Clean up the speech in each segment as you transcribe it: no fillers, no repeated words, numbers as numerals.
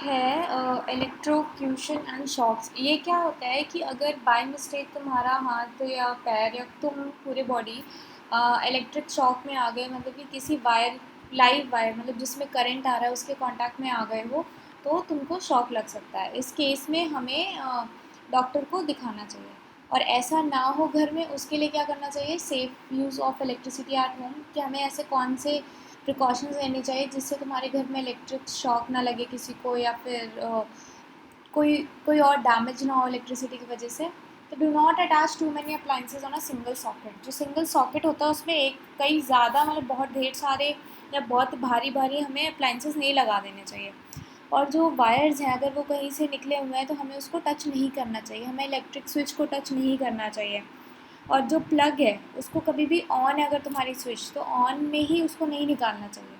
है electrocution and shocks. ये क्या होता है कि अगर बाय मिस्टेक तुम्हारा हाथ या पैर या तुम पूरे बॉडी इलेक्ट्रिक शॉक में आ गए, मतलब कि किसी वायर, लाइव वायर, मतलब जिसमें करंट आ रहा है उसके कांटेक्ट में आ गए हो, तो तुमको शॉक लग सकता है। इस केस में हमें डॉक्टर को दिखाना चाहिए। और ऐसा ना हो घर में, उसके लिए क्या करना चाहिए, safe use of electricity at home, कि हमें ऐसे कौन से प्रिकॉशंस लेनी चाहिए जिससे तुम्हारे घर में इलेक्ट्रिक शॉक ना लगे किसी को, या फिर कोई कोई और डैमेज ना हो इलेक्ट्रिसिटी की वजह से। तो do not attach too many appliances on a single socket. जो सिंगल सॉकेट होता है उसमें एक कई ज़्यादा, मतलब बहुत ढेर सारे या बहुत भारी भारी हमें अप्लाइंसेस नहीं लगा देने चाहिए। और जो वायर्स हैं अगर वो कहीं से निकले हुए हैं तो हमें उसको टच नहीं करना चाहिए, हमें इलेक्ट्रिक स्विच को टच नहीं करना चाहिए। और जो प्लग है उसको कभी भी ऑन है अगर तुम्हारी स्विच, तो ऑन में ही उसको नहीं निकालना चाहिए,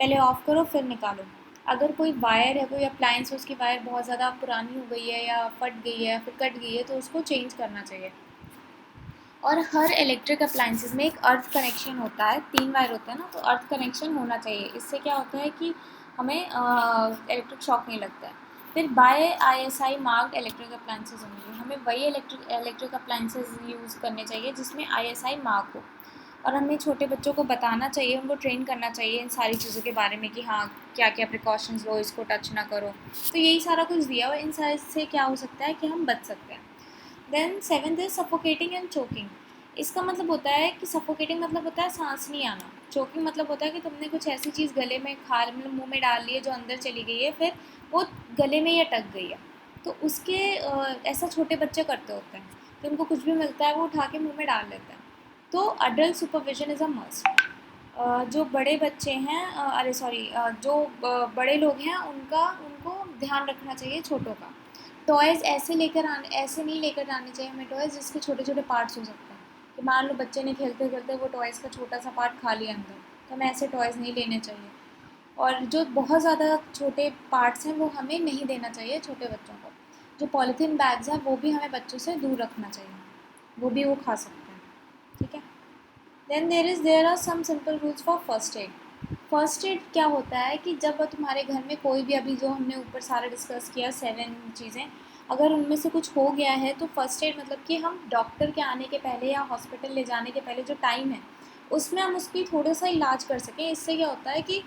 पहले ऑफ़ करो फिर निकालो। अगर कोई वायर है, कोई अप्लायंस है, उसकी वायर बहुत ज़्यादा पुरानी हो गई है या फट गई है या फिर कट गई है, तो उसको चेंज करना चाहिए। और हर इलेक्ट्रिक अप्लायंसेस में एक अर्थ कनेक्शन होता है, 3 वायर होते हैं ना, तो अर्थ कनेक्शन होना चाहिए। इससे क्या होता है कि हमें इलेक्ट्रिक शॉक नहीं लगता है। फिर by ISI marked electric appliances होंगे, हमें वही इलेक्ट्रिक अप्लायंसेस यूज़ करने चाहिए जिसमें आईएसआई मार्क हो। और हमें छोटे बच्चों को बताना चाहिए, उनको ट्रेन करना चाहिए इन सारी चीज़ों के बारे में कि हाँ, क्या क्या प्रिकॉशंस लो, इसको टच ना करो। तो यही सारा कुछ दिया हुआ है, इन सारे से क्या हो सकता है कि हम बच सकते हैं। Then 7th is suffocating and choking. इसका मतलब होता है कि सफोकेटिंग मतलब होता है सांस नहीं आना। चोकिंग मतलब होता है कि तुमने कुछ ऐसी चीज़ गले में खा, मतलब मुंह में डाल ली है जो अंदर चली गई है, फिर वो गले में ही अटक गई है। तो उसके ऐसा छोटे बच्चे करते होते हैं कि उनको कुछ भी मिलता है वो उठा के मुंह में डाल लेते हैं। तो adult supervision is a must. जो बड़े बच्चे हैं, अरे सॉरी, जो बड़े लोग हैं उनका, उनको ध्यान रखना चाहिए छोटों का। टॉयज़ ऐसे नहीं लेकर आने चाहिए हमें टॉयज़ जिसके छोटे छोटे पार्ट्स हो सकते हैं, कि मान लो बच्चे ने खेलते खेलते वो टॉयज़ का छोटा सा पार्ट खा लिया अंदर, तो हमें ऐसे टॉयज़ नहीं लेने चाहिए। और जो बहुत ज़्यादा छोटे पार्ट्स हैं वो हमें नहीं देना चाहिए छोटे बच्चों को। जो पॉलीथीन बैग्स हैं वो भी हमें बच्चों से दूर रखना चाहिए, वो भी वो खा सकते हैं। ठीक है। Then there are some simple rules for first aid. First aid क्या होता है कि जब तुम्हारे घर में कोई भी, अभी जो हमने ऊपर सारा डिस्कस किया 7 चीज़ें, अगर उनमें से कुछ हो गया है तो फर्स्ट एड मतलब कि हम डॉक्टर के आने के पहले या हॉस्पिटल ले जाने के पहले जो टाइम है उसमें हम उसकी थोड़ा सा इलाज कर सकें। इससे क्या होता है कि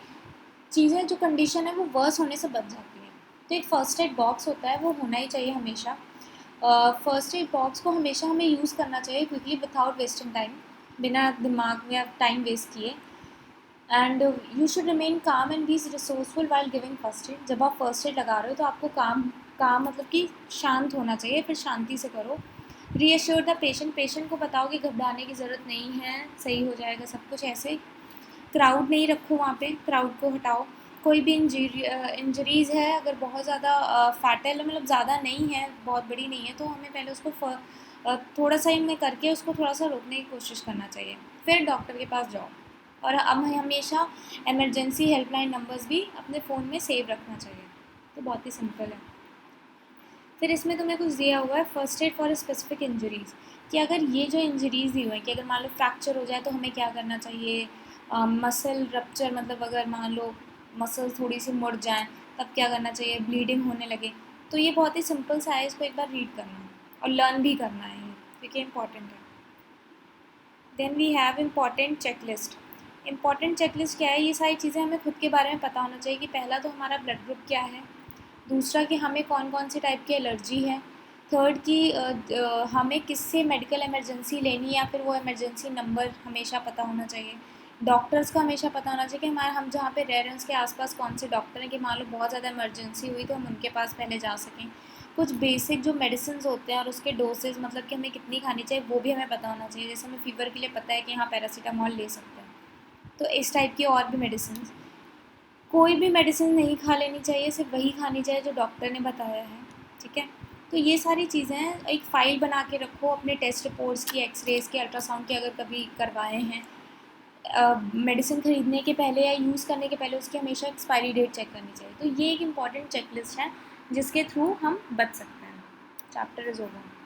चीज़ें, जो कंडीशन है वो वर्स होने से बच जाती हैं। तो एक फ़र्स्ट एड बॉक्स होता है, वो होना ही चाहिए हमेशा। फ़र्स्ट एड बॉक्स को हमेशा हमें यूज़ करना चाहिए क्विकली विदाउट वेस्टिंग टाइम, बिना दिमाग या टाइम वेस्ट किए। And you should remain calm and be resourceful while giving first aid. जब आप फर्स्ट एड लगा रहे हो तो आपको काम काम मतलब कि शांत होना चाहिए, फिर शांति से करो। रीअश्योर द पेशेंट को बताओ कि घबराने की ज़रूरत नहीं है, सही हो जाएगा सब कुछ। ऐसे क्राउड नहीं रखो वहाँ पे, क्राउड को हटाओ। कोई भी इंजरीज़ है अगर बहुत ज़्यादा फैटल है, मतलब ज़्यादा नहीं है, बहुत बड़ी नहीं है, तो हमें पहले उसको थोड़ा सा ही में करके उसको थोड़ा सा रोकने की कोशिश करना चाहिए, फिर डॉक्टर के पास जाओ। और अब हमेशा इमरजेंसी हेल्पलाइन नंबर्स भी अपने फ़ोन में सेव रखना चाहिए। तो बहुत ही सिंपल है। फिर इसमें तुम्हें कुछ दिया हुआ है first aid for specific injuries, कि अगर ये जो इंजरीज़ दी हुई है कि अगर मान लो फ्रैक्चर हो जाए तो हमें क्या करना चाहिए। मसल रप्चर, मतलब अगर मान लो मसल थोड़ी सी मुड़ जाएँ तब क्या करना चाहिए, ब्लीडिंग होने लगे। तो ये बहुत ही सिंपल सा है, इसको एक बार रीड करना है और लर्न भी करना है, ये क्योंकि इंपॉर्टेंट है। Then we have important checklist. Important checklist क्या है, ये सारी चीज़ें हमें खुद के बारे में पता होना चाहिए कि पहला तो हमारा ब्लड ग्रुप क्या है, दूसरा कि हमें कौन कौन से टाइप की एलर्जी है, थर्ड कि हमें किससे मेडिकल इमरजेंसी लेनी है या फिर वो इमरजेंसी नंबर हमेशा पता होना चाहिए। डॉक्टर्स का हमेशा पता होना चाहिए कि हम जहाँ पे रह रहे हैं उसके आसपास कौन से डॉक्टर हैं, कि मान लो बहुत ज़्यादा इमरजेंसी हुई तो हम उनके पास पहले जा सकें। कुछ बेसिक जो मेडिसिन होते हैं और उसके डोसेज, मतलब कि हमें कितनी खानी चाहिए, वो भी हमें पता होना चाहिए। जैसे हमें फ़ीवर के लिए पता है कि हाँ पैरासीटामॉल ले सकते हैं, तो इस टाइप की और भी मेडिसिन। कोई भी मेडिसिन नहीं खा लेनी चाहिए, सिर्फ वही खानी चाहिए जो डॉक्टर ने बताया है। ठीक है। तो ये सारी चीज़ें एक फ़ाइल बना के रखो अपने टेस्ट रिपोर्ट्स की, एक्सरेज़ की, अल्ट्रासाउंड की अगर कभी करवाए हैं। मेडिसिन ख़रीदने के पहले या यूज़ करने के पहले उसकी हमेशा एक्सपायरी डेट चेक करनी चाहिए। तो ये एक इम्पॉर्टेंट चेकलिस्ट है जिसके थ्रू हम बच सकते हैं। Chapter is over.